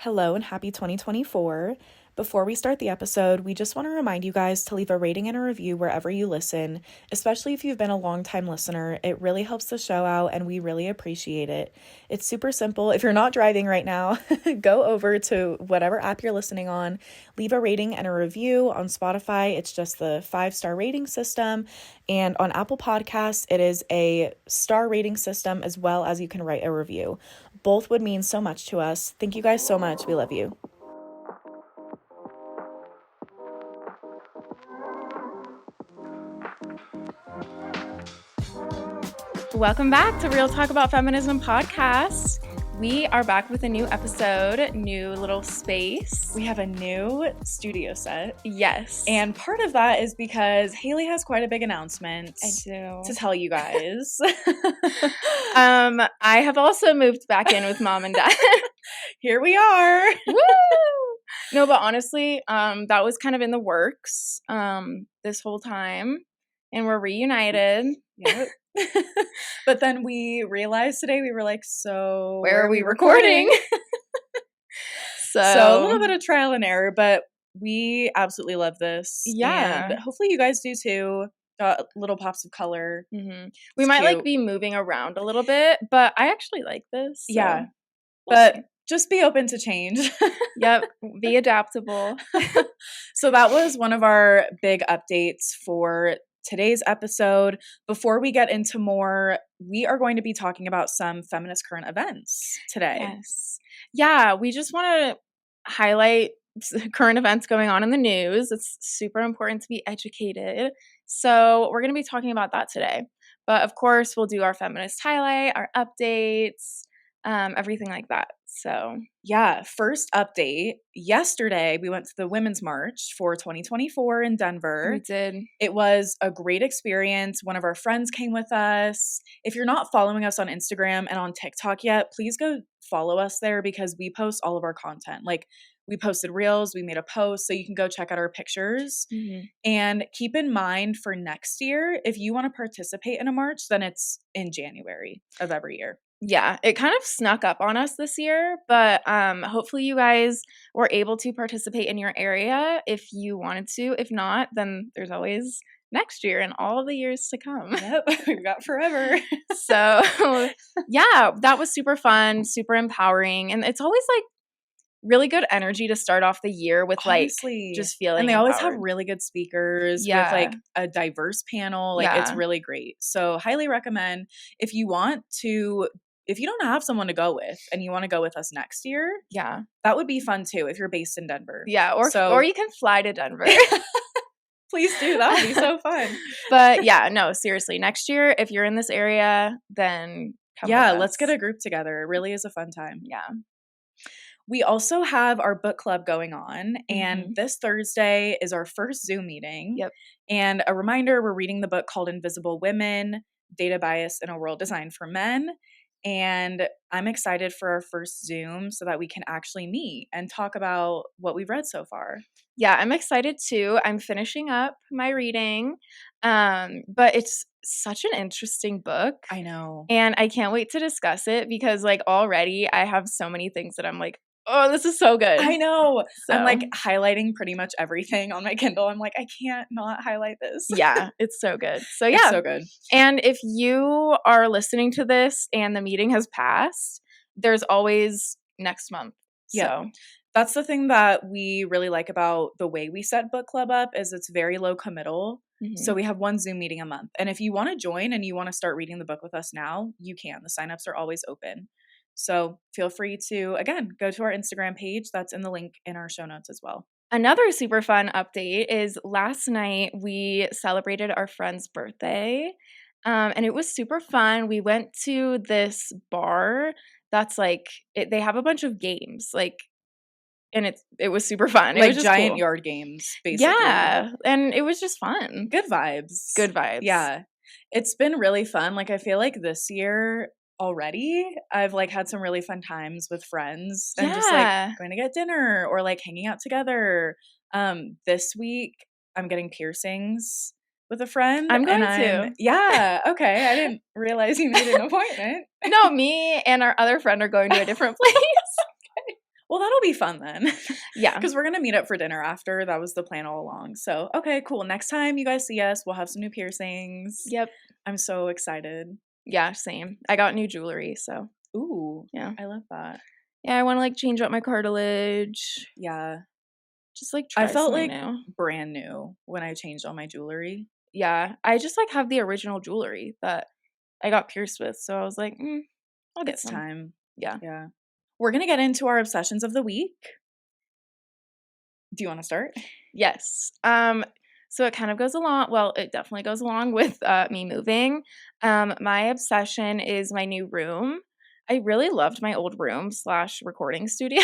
Hello and happy 2024. Before we start the episode, we just want to remind you guys to leave a rating and a review wherever you listen, especially if you've been a long-time listener. It really helps the show out and we really appreciate it. It's super simple. If you're not driving right now, go over to whatever app you're listening on, leave a rating and a review. On Spotify, it's just the 5-star rating system. And on Apple Podcasts, it is a star rating system as well as you can write a review. Both would mean so much to us. Thank you guys so much. We love you. Welcome back to Real Talk About Feminism podcast. We are back with a new episode, new little space. We have a new studio set. Yes. And part of that is because Halie has quite a big announcement to tell you guys. I have also moved back in with mom and dad. Here we are. Woo! No, but honestly, that was kind of in the works this whole time. And we're reunited. Yep. But then we realized today, we were like, so where are we recording? So a little bit of trial and error, but we absolutely love this. Yeah. And hopefully you guys do too. Got little pops of color. Mm-hmm. We might like be moving around a little bit, but I actually like this. So yeah. But just be open to change. Yep. Be adaptable. So that was one of our big updates for today's episode. Before we get into more, we are going to be talking about some feminist current events today. Yes. Yeah, we just want to highlight current events going on in the news. It's super important to be educated. So we're going to be talking about that today. But of course, we'll do our feminist highlight, our updates, everything like that. So yeah, first update. Yesterday, we went to the Women's March for 2024 in Denver. We did. It was a great experience. One of our friends came with us. If you're not following us on Instagram and on TikTok yet, please go follow us there because we post all of our content. Like we posted reels, we made a post, so you can go check out our pictures. Mm-hmm. And keep in mind for next year, if you want to participate in a march, then it's in January of every year. Yeah, it kind of snuck up on us this year, but hopefully you guys were able to participate in your area if you wanted to. If not, then there's always next year and all the years to come. Yep, we've got forever. So yeah, that was super fun, super empowering. And it's always like really good energy to start off the year with. Honestly, like just feeling and they empowered. Always have really good speakers with like a diverse panel. Like it's really great. So highly recommend if you don't have someone to go with and you want to go with us next year. Yeah. That would be fun too if you're based in Denver. Yeah, or you can fly to Denver. Please do. That would be so fun. But yeah, no, seriously, next year if you're in this area, then come with us. Let's get a group together. It really is a fun time. Yeah. We also have our book club going on, and this Thursday is our first Zoom meeting. Yep. And a reminder, we're reading the book called Invisible Women, Data Bias in a World Designed for Men. And I'm excited for our first Zoom so that we can actually meet and talk about what we've read so far. Yeah, I'm excited too. I'm finishing up my reading, but it's such an interesting book. I know. And I can't wait to discuss it because like already I have so many things that I'm like, oh, this is so good. I know. So. I'm like highlighting pretty much everything on my Kindle. I'm like, I can't not highlight this. Yeah, it's so good. So yeah. It's so good. And if you are listening to this and the meeting has passed, there's always next month. Yeah. So that's the thing that we really like about the way we set book club up is it's very low committal. Mm-hmm. So we have one Zoom meeting a month. And if you want to join and you want to start reading the book with us now, you can. The signups are always open. So feel free to, again, go to our Instagram page. That's in the link in our show notes as well. Another super fun update is last night we celebrated our friend's birthday, and it was super fun. We went to this bar that's like, they have a bunch of games, like, and it was super fun. Like it was just giant cool. Yard games, basically. Yeah, and it was just fun. Good vibes. Good vibes. Yeah. It's been really fun. Like, I feel like this year already I've like had some really fun times with friends and just like going to get dinner or like hanging out together. This week I'm getting piercings with a friend. I'm going to. Yeah. Okay. I didn't realize you made an appointment. No, me and our other friend are going to a different place. Okay. Well, that'll be fun then. Yeah. Because we're going to meet up for dinner after. That was the plan all along. So, okay, cool. Next time you guys see us, we'll have some new piercings. Yep. I'm so excited. Yeah, same. I got new jewelry, so. Ooh. Yeah. I love that. Yeah, I want to like change up my cartilage. Yeah. Just like try I felt something like new. brand new when I changed all my jewelry. Yeah, I just like have the original jewelry that I got pierced with, so I was like, I'll get some. Time. Yeah. Yeah. We're going to get into our obsessions of the week. Do you want to start? Yes. So it kind of goes along. Well, it definitely goes along with me moving. My obsession is my new room. I really loved my old room / recording studio,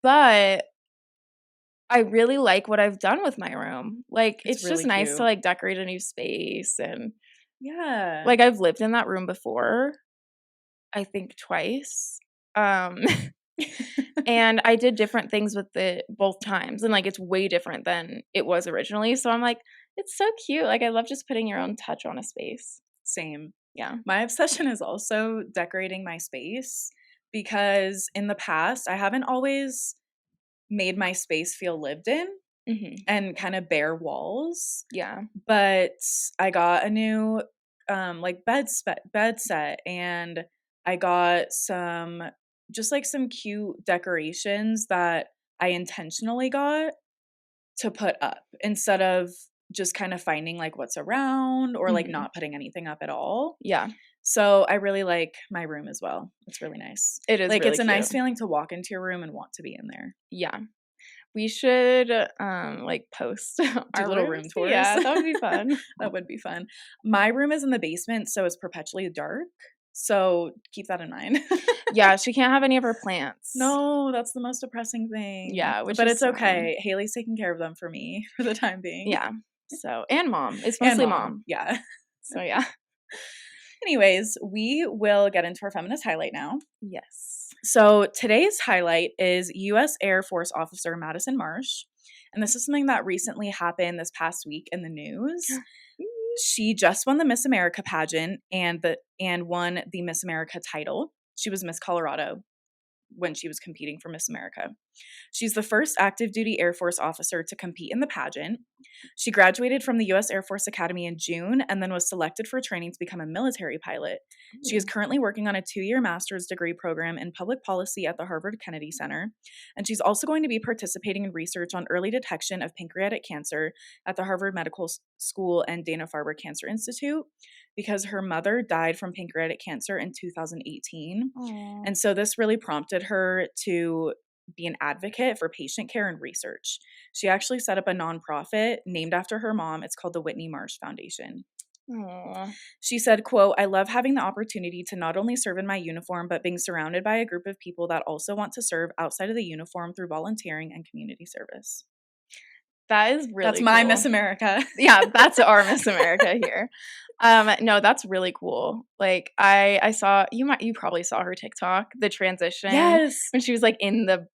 but I really like what I've done with my room. Like, it's really just nice to cute. like decorate a new space, and Yeah. like I've lived in that room before, I think twice. And I did different things with it both times, and like it's way different than it was originally. So I'm like, it's so cute. Like, I love just putting your own touch on a space. Same. Yeah. My obsession is also decorating my space because in the past, I haven't always made my space feel lived in and kind of bare walls. Yeah. But I got a new like bed set, and I got some cute decorations that I intentionally got to put up instead of just kind of finding like what's around or like not putting anything up at all. Yeah. So I really like my room as well. It's really nice. It is like really it's a cute. nice feeling to walk into your room and want to be in there. Yeah. We should like post our little rooms. room tours. Yeah, that would be fun. That would be fun. My room is in the basement, so it's perpetually dark. So keep that in mind. Yeah, she can't have any of her plants. No, that's the most depressing thing. Yeah, but it's okay. Haley's taking care of them for me for the time being. Yeah. So, and mom. It's mostly mom. Yeah. So yeah. Anyways, we will get into our feminist highlight now. Yes. So today's highlight is U.S. Air Force Officer Madison Marsh. And this is something that recently happened this past week in the news. She just won the Miss America pageant and won the Miss America title. She was Miss Colorado when she was competing for Miss America. She's the first active duty Air Force officer to compete in the pageant. She graduated from the U.S. Air Force Academy in June and then was selected for training to become a military pilot. She is currently working on a 2-year master's degree program in public policy at the Harvard Kennedy Center. And she's also going to be participating in research on early detection of pancreatic cancer at the Harvard Medical School and Dana-Farber Cancer Institute because her mother died from pancreatic cancer in 2018. Aww. And so this really prompted her to be an advocate for patient care and research. She actually set up a nonprofit named after her mom. It's called the Whitney Marsh Foundation. Aww. She said, quote, "I love having the opportunity to not only serve in my uniform, but being surrounded by a group of people that also want to serve outside of the uniform through volunteering and community service." That is really That's my cool. Miss America. Yeah, that's our Miss America here. No, that's really cool. Like I saw you probably saw her TikTok, the transition. Yes. When she was like in the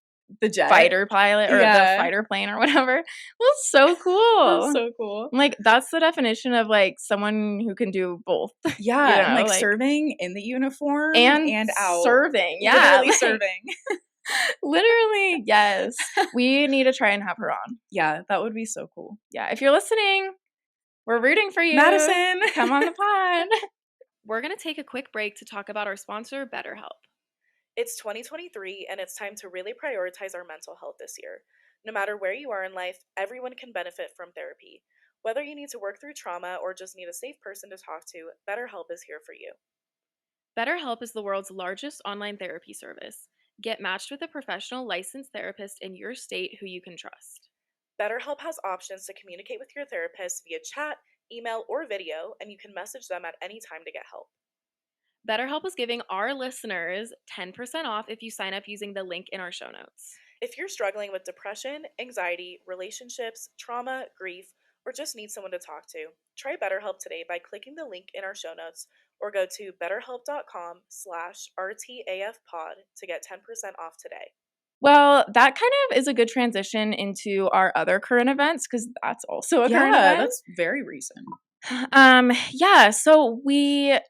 jet fighter pilot or the fighter plane or whatever. It was so cool. That's so cool. Like that's the definition of like someone who can do both. Yeah, you know, and like serving in the uniform and out. Serving. Yeah. Literally like, serving. Literally, yes. We need to try and have her on. Yeah, that would be so cool. Yeah, if you're listening, we're rooting for you. Madison, come on the pod. We're going to take a quick break to talk about our sponsor, BetterHelp. It's 2023, and it's time to really prioritize our mental health this year. No matter where you are in life, everyone can benefit from therapy. Whether you need to work through trauma or just need a safe person to talk to, BetterHelp is here for you. BetterHelp is the world's largest online therapy service. Get matched with a professional licensed therapist in your state who you can trust. BetterHelp has options to communicate with your therapist via chat, email, or video, and you can message them at any time to get help. BetterHelp is giving our listeners 10% off if you sign up using the link in our show notes. If you're struggling with depression, anxiety, relationships, trauma, grief, or just need someone to talk to, try BetterHelp today by clicking the link in our show notes or go to betterhelp.com/RTAFpod to get 10% off today. Well, that kind of is a good transition into our other current events because that's also a current event. That's very recent. Yeah, so we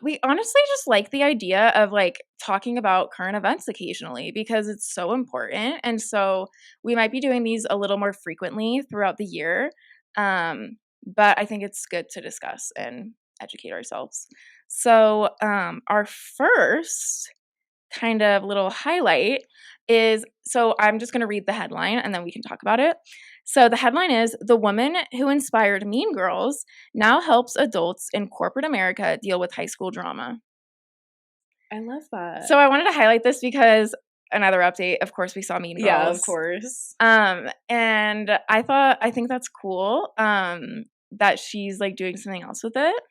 we honestly just like the idea of like talking about current events occasionally because it's so important. And so we might be doing these a little more frequently throughout the year. But I think it's good to discuss and educate ourselves. So, our first kind of little highlight is, so I'm just going to read the headline and then we can talk about it. So the headline is, "The woman who inspired Mean Girls now helps adults in corporate America deal with high school drama." I love that. So I wanted to highlight this because another update, of course, we saw Mean Girls. Yeah, of course. And I think that's cool that she's like doing something else with it.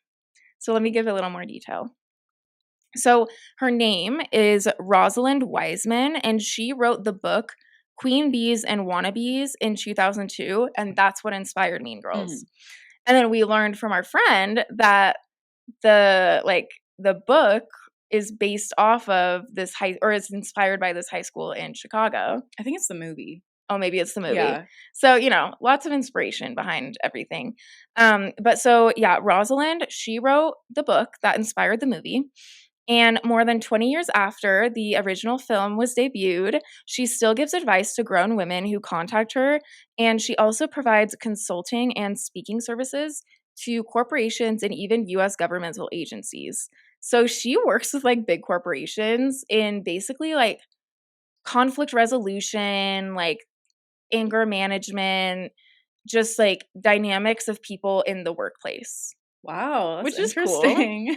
So let me give a little more detail. So her name is Rosalind Wiseman, and she wrote the book Queen Bees and Wannabes in 2002, and that's what inspired Mean Girls. And then we learned from our friend that the book is based off of this is inspired by this high school in Chicago. I think it's the movie. Oh, maybe it's the movie. Yeah. So, lots of inspiration behind everything. But so, yeah, Rosalind, she wrote the book that inspired the movie. And more than 20 years after the original film was debuted, she still gives advice to grown women who contact her. And she also provides consulting and speaking services to corporations and even US governmental agencies. So she works with like big corporations in basically like conflict resolution, like anger management, just like dynamics of people in the workplace. Wow, that's Which is interesting. Cool.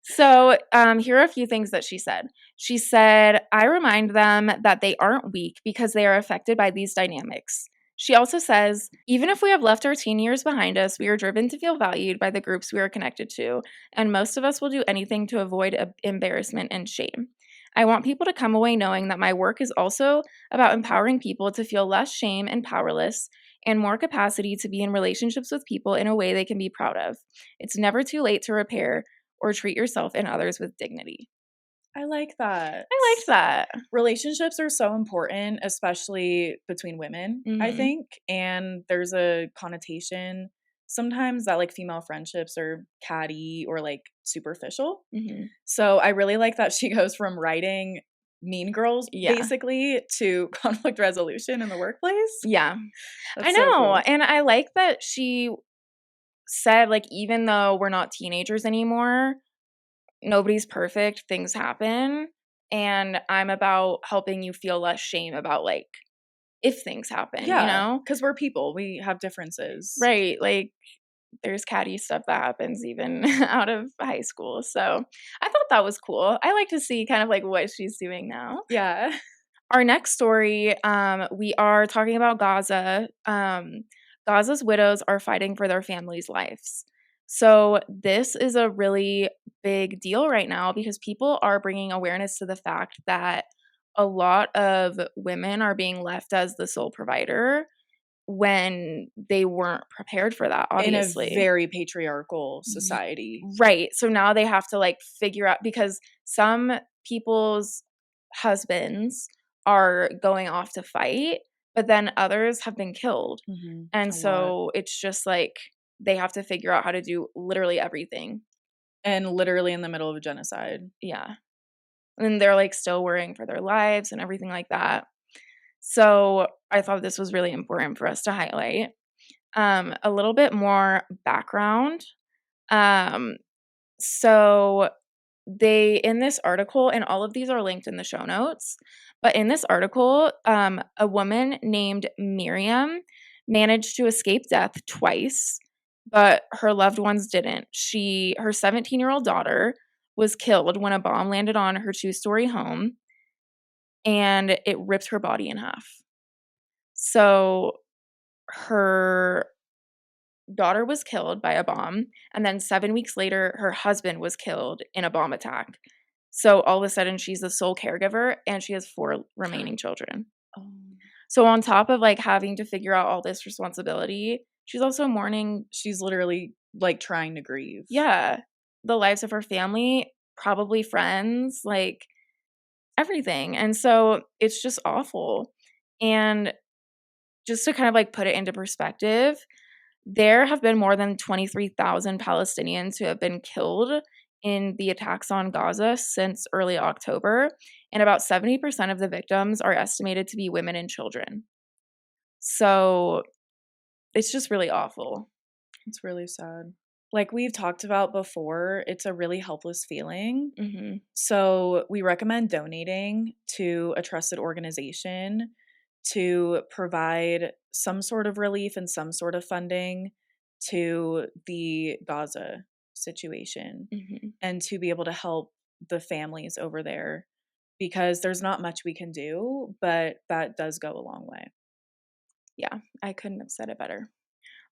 So here are a few things that she said. She said, "I remind them that they aren't weak because they are affected by these dynamics." She also says, "Even if we have left our teen years behind us, we are driven to feel valued by the groups we are connected to, and most of us will do anything to avoid embarrassment and shame. I want people to come away knowing that my work is also about empowering people to feel less shame and powerless and more capacity to be in relationships with people in a way they can be proud of. It's never too late to repair or treat yourself and others with dignity." I like that. I liked that. Relationships are so important, especially between women, I think. And there's a connotation sometimes that like female friendships are catty or like superficial. So I really like that she goes from writing Mean Girls basically to conflict resolution in the workplace. Yeah. That's I know. So cool. And I like that she said, like, even though we're not teenagers anymore, nobody's perfect, things happen. And I'm about helping you feel less shame about, like, if things happen, Because we're people. We have differences. Right. Like, there's catty stuff that happens even out of high school. So I thought that was cool. I like to see kind of like what she's doing now. Yeah. Our next story, we are talking about Gaza. Gaza's widows are fighting for their families' lives. So this is a really big deal right now because people are bringing awareness to the fact that a lot of women are being left as the sole provider when they weren't prepared for that, obviously. In a very patriarchal society. Right. So now they have to like figure out, because some people's husbands are going off to fight, but then others have been killed. And so it's just like they have to figure out how to do literally everything. And literally in the middle of a genocide. Yeah. And they're like still worrying for their lives and everything like that. So I thought this was really important for us to highlight. A little bit more background. So they, in this article, and all of these are linked in the show notes, but in this article, a woman named Miriam managed to escape death twice, but her loved ones didn't. Her 17-year-old daughter was killed when a bomb landed on her 2-story home, and it ripped her body in half. So her daughter was killed by a bomb, and then 7 weeks later, her husband was killed in a bomb attack. So all of a sudden, she's the sole caregiver, and she has 4 remaining children. So on top of like having to figure out all this responsibility, she's also mourning. She's literally like trying to grieve. Yeah, the lives of her family, probably friends, like everything. And so it's just awful. And just to kind of like put it into perspective, there have been more than 23,000 Palestinians who have been killed in the attacks on Gaza since early October, and about 70% of the victims are estimated to be women and children. So it's just really awful. It's really sad. Like we've talked about before, it's a really helpless feeling. Mm-hmm. So we recommend donating to a trusted organization to provide some sort of relief and some sort of funding to the Gaza situation Mm-hmm. and to be able to help the families over there because there's not much we can do, but that does go a long way. Yeah, I couldn't have said it better.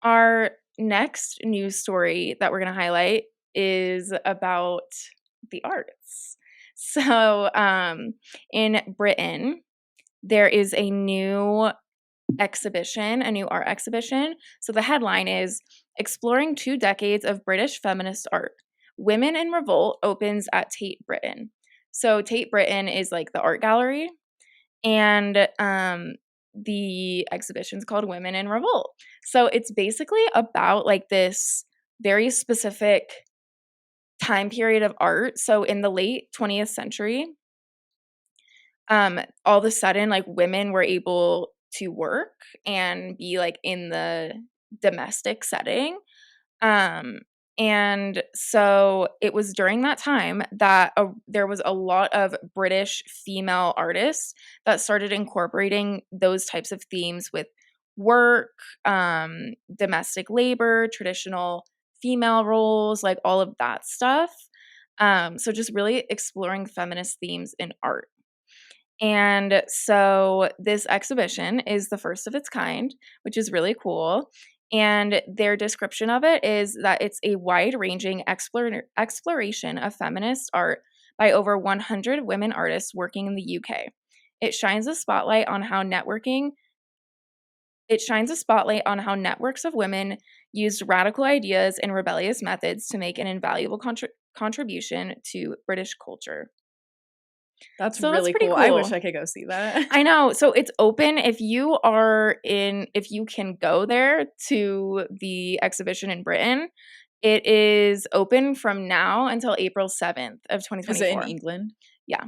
Our next news story that we're going to highlight is about the arts. So, in Britain, there is a new exhibition, a new art exhibition. So, the headline is Exploring 2 Decades of British Feminist Art. Women in Revolt opens at Tate Britain. So, Tate Britain is like the art gallery, and the exhibition's called Women in Revolt. So it's basically about like this very specific time period of art. So in the late 20th century, all of a sudden, like women were able to work and be like in the domestic setting. Um, and so it was during that time that there was a lot of British female artists that started incorporating those types of themes with work, domestic labor, traditional female roles, like all of that stuff. So just really exploring feminist themes in art. And so this exhibition is the first of its kind, which is really cool. And their description of it is that it's a wide ranging exploration of feminist art by over 100 women artists working in the UK. It shines a spotlight on how networks of women used radical ideas and rebellious methods to make an invaluable contribution to British culture. That's So that's really pretty cool. cool. I wish I could go see that. I know. So it's open if you can go there to the exhibition in Britain. It is open from now until April 7th of Is it in 2024. England? Yeah.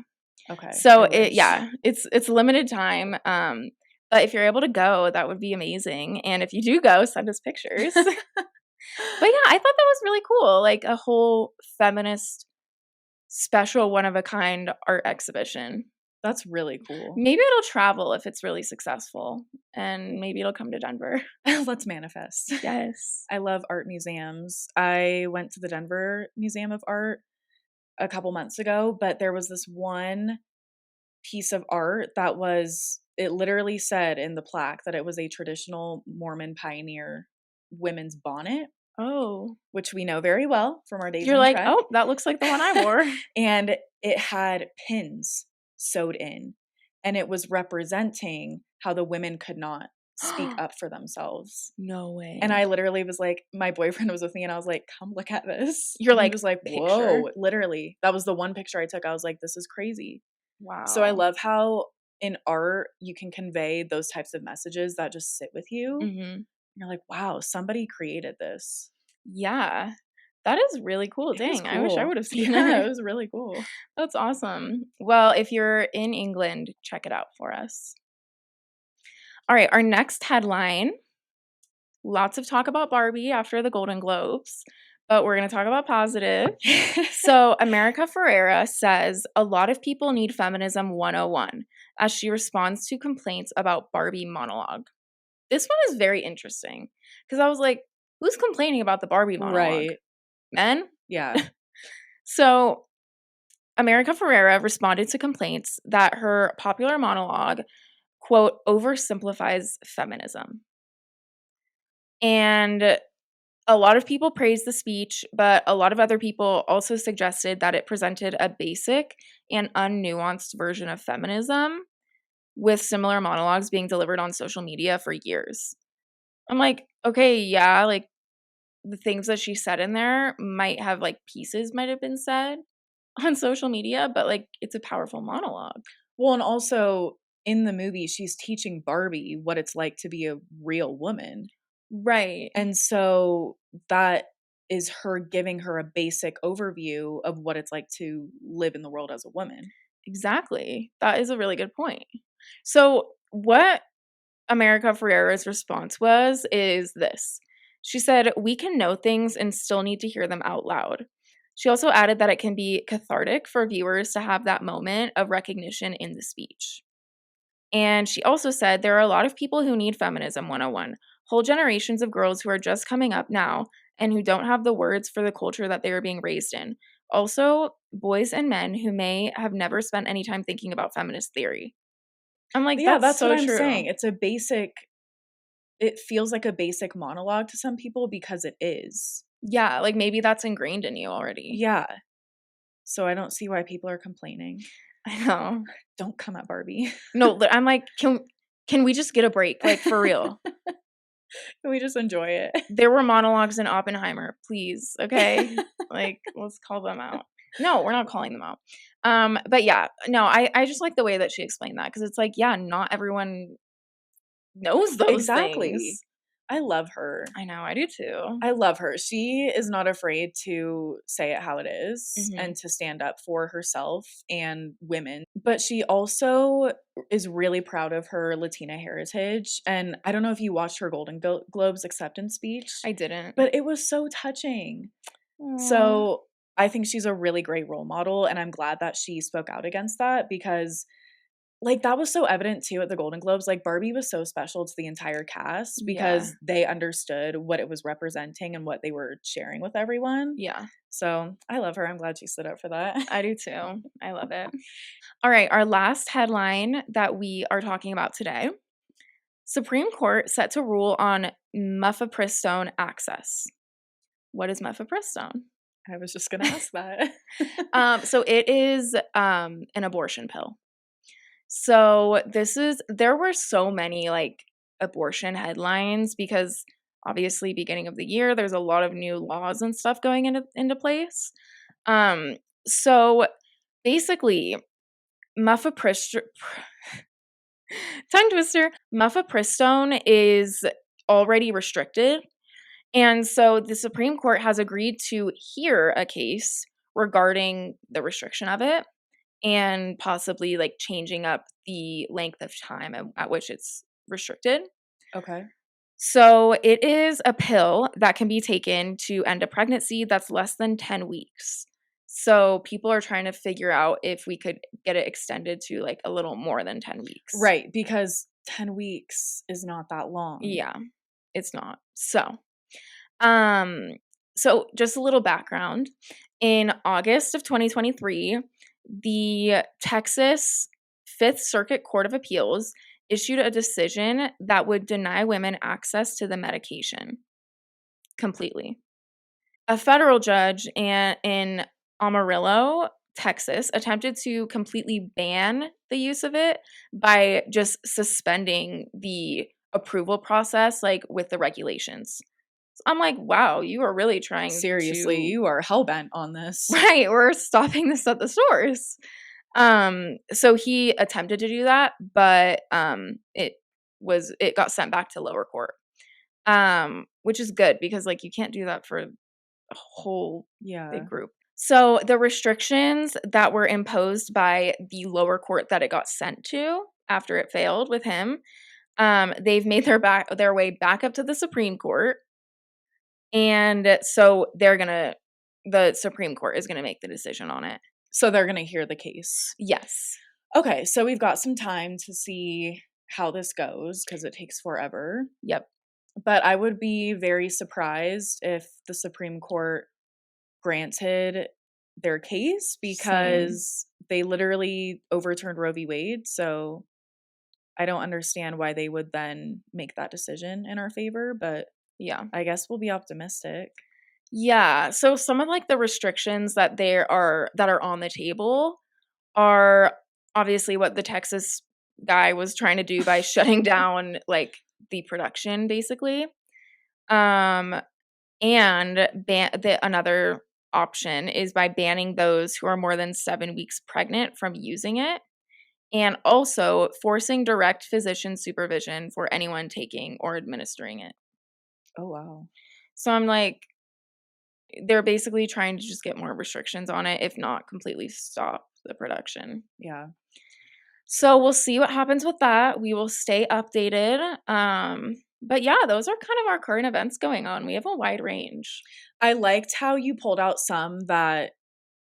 Okay. So I wish. it's limited time. But if you're able to go, that would be amazing. And if you do go, send us pictures. But yeah, I thought that was really cool. Like a whole feminist special one of a kind art exhibition. That's really cool. Maybe it'll travel if it's really successful, and maybe it'll come to Denver. Let's manifest. Yes. I love art museums. I went to the Denver Museum of Art a couple months ago, but there was this one piece of art that it literally said in the plaque that it was a traditional Mormon pioneer women's bonnet. Oh. Which we know very well from our days You're in like, Trek. oh, that looks like the one I wore. And it had pins sewed in, and it was representing how the women could not speak up for themselves. No way. And I literally was like, my boyfriend was with me, and I was like, come look at this. You're and like, he was like, whoa, literally. That was the one picture I took. I was like, this is crazy. Wow. So I love how in art you can convey those types of messages that just sit with you. Mm-hmm. You're like, wow, somebody created this. Yeah. That is really cool. Dang, Cool. I wish I would have seen Yeah, it. it was really cool. That's awesome. Well, if you're in England, check it out for us. All right, our next headline. Lots of talk about Barbie after the Golden Globes, but we're going to talk about positive. So, America Ferrera says a lot of people need Feminism 101 as she responds to complaints about Barbie monologue. This one is very interesting because I was like, who's complaining about the Barbie monologue? Right. Men? Yeah. So, America Ferrera responded to complaints that her popular monologue, quote, oversimplifies feminism. And a lot of people praised the speech, but a lot of other people also suggested that it presented a basic and unnuanced version of feminism with similar monologues being delivered on social media for years. I'm like, okay, yeah, like the things that she said in there might have been said on social media, but like it's a powerful monologue. Well, and also in the movie, she's teaching Barbie what it's like to be a real woman. Right. And so that is her giving her a basic overview of what it's like to live in the world as a woman. Exactly. That is a really good point. So, what America Ferrera's response is this. She said, "We can know things and still need to hear them out loud." She also added that it can be cathartic for viewers to have that moment of recognition in the speech. And she also said, "There are a lot of people who need Feminism 101, whole generations of girls who are just coming up now and who don't have the words for the culture that they are being raised in. Also, boys and men who may have never spent any time thinking about feminist theory." I'm like, Yeah, that's that's what so I'm saying. true. It feels like a basic monologue to some people because it is. Yeah, like maybe that's ingrained in you already. Yeah. So I don't see why people are complaining. I know. Don't come at Barbie. No, I'm like, can we just get a break? Like, for real. Can we just enjoy it? There were monologues in Oppenheimer, please, okay? Like, let's call them out. No, we're not calling them out. But yeah, no, I just like the way that she explained that because it's like, yeah, not everyone knows those Exactly. things. I love her. I know, I do too. I love her. She is not afraid to say it how it is Mhm. and to stand up for herself and women. But she also is really proud of her Latina heritage. And I don't know if you watched her Golden Globes acceptance speech, I didn't. but it was so touching. Aw. So I think she's a really great role model. And I'm glad that she spoke out against that because like, that was so evident too at the Golden Globes, like, Barbie was so special to the entire cast Yeah. because they understood what it was representing and what they were sharing with everyone. Yeah. So, I love her, I'm glad she stood up for that. I do too. I love it. All right, our last headline that we are talking about today. Supreme Court set to rule on mifepristone access. What is mifepristone? I was just gonna ask that. So it is an abortion pill. So there were so many like abortion headlines because obviously beginning of the year there's a lot of new laws and stuff going into place. Um so basically mifepristone tongue twister, mifepristone is already restricted. And so the Supreme Court has agreed to hear a case regarding the restriction of it and possibly like changing up the length of time at which it's restricted. Okay. So it is a pill that can be taken to end a pregnancy that's less than 10 weeks. So people are trying to figure out if we could get it extended to like a little more than 10 weeks. Right, because 10 weeks is not that long. Yeah, it's not. Um, so just a little background. In August of 2023, the Texas Fifth Circuit Court of Appeals issued a decision that would deny women access to the medication completely. A federal judge in Amarillo, Texas, attempted to completely ban the use of it by just suspending the approval process, like with the regulations. I'm like, wow, you are really trying Seriously, to you are hell-bent on this. right, we're stopping this at the source. So he attempted to do that, but it got sent back to lower court. Which is good because like you can't do that for a whole Yeah. big group. So the restrictions that were imposed by the lower court that it got sent to after it failed with him, they've made their way back up to the Supreme Court. And so the Supreme Court is gonna make the decision on it. So they're gonna hear the case. Yes. Okay, so we've got some time to see how this goes because it takes forever. Yep. But I would be very surprised if the Supreme Court granted their case because they literally overturned Roe v. Wade. So I don't understand why they would then make that decision in our favor, but Yeah. I guess we'll be optimistic. Yeah. So some of like the restrictions that are on the table are obviously what the Texas guy was trying to do by shutting down like the production basically. And another option is by banning those who are more than 7 weeks pregnant from using it, and also forcing direct physician supervision for anyone taking or administering it. Oh, wow. So I'm like, they're basically trying to just get more restrictions on it, if not completely stop the production. Yeah. So we'll see what happens with that. We will stay updated. But yeah, those are kind of our current events going on. We have a wide range. I liked how you pulled out some that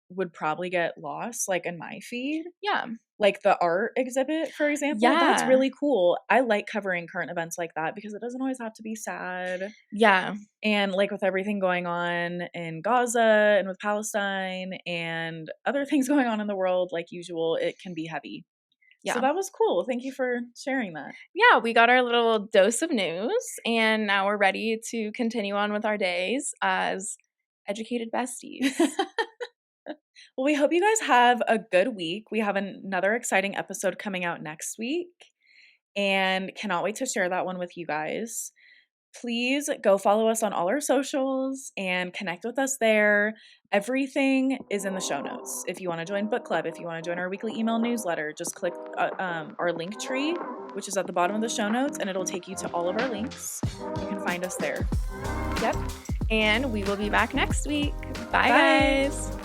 would probably get lost, like in my feed. Yeah. Like the art exhibit, for example. That's Yeah. really cool. I like covering current events like that because it doesn't always have to be sad. Yeah. And like with everything going on in Gaza and with Palestine and other things going on in the world, like usual, it can be heavy. Yeah. So that was cool. Thank you for sharing that. Yeah, we got our little dose of news, and now we're ready to continue on with our days as educated besties. Well, we hope you guys have a good week. We have another exciting episode coming out next week and cannot wait to share that one with you guys. Please go follow us on all our socials and connect with us there. Everything is in the show notes. If you want to join book club, if you want to join our weekly email newsletter, just click our link tree, which is at the bottom of the show notes, and it'll take you to all of our links. You can find us there. Yep. And we will be back next week. Bye. Bye. Guys.